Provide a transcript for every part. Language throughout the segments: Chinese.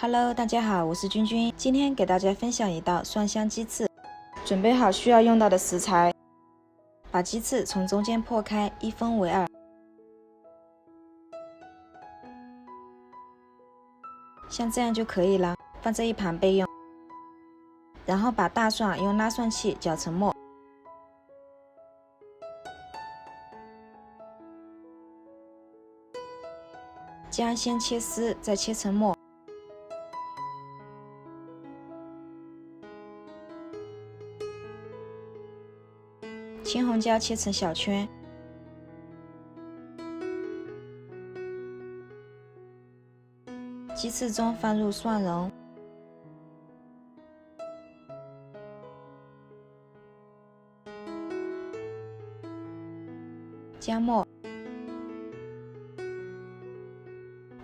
Hello， 大家好，我是君君，今天给大家分享一道蒜香鸡翅。准备好需要用到的食材，把鸡翅从中间破开，一分为二，像这样就可以了，放在一旁备用。然后把大蒜用拉蒜器搅成末，姜先切丝，再切成末。青红椒切成小圈，鸡翅中放入蒜蓉、姜末、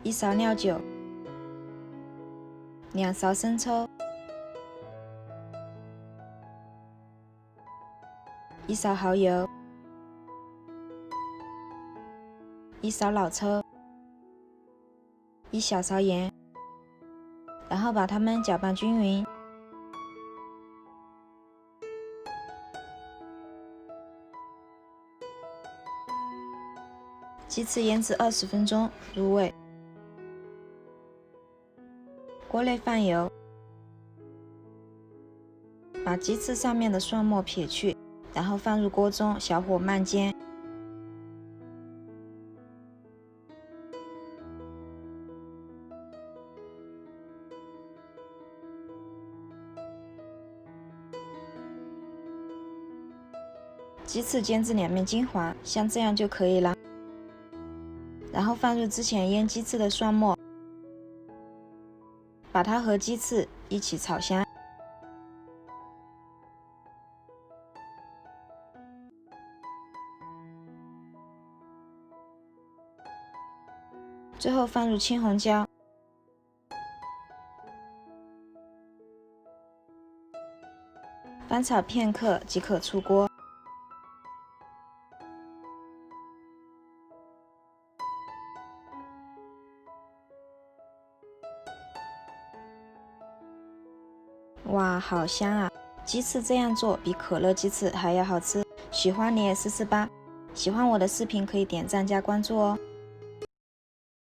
1勺料酒、2勺生抽、1勺蚝油、1勺老抽、1小勺盐，然后把它们搅拌均匀。鸡翅腌制20分钟入味。锅内放油，把鸡翅上面的蒜末撇去，然后放入锅中，小火慢煎。鸡翅煎至两面金黄，像这样就可以了。然后放入之前腌鸡翅的蒜末，把它和鸡翅一起炒香。最后放入青红椒，翻炒片刻即可出锅。哇，好香啊！鸡翅这样做比可乐鸡翅还要好吃，喜欢你也试试吧。喜欢我的视频可以点赞加关注哦。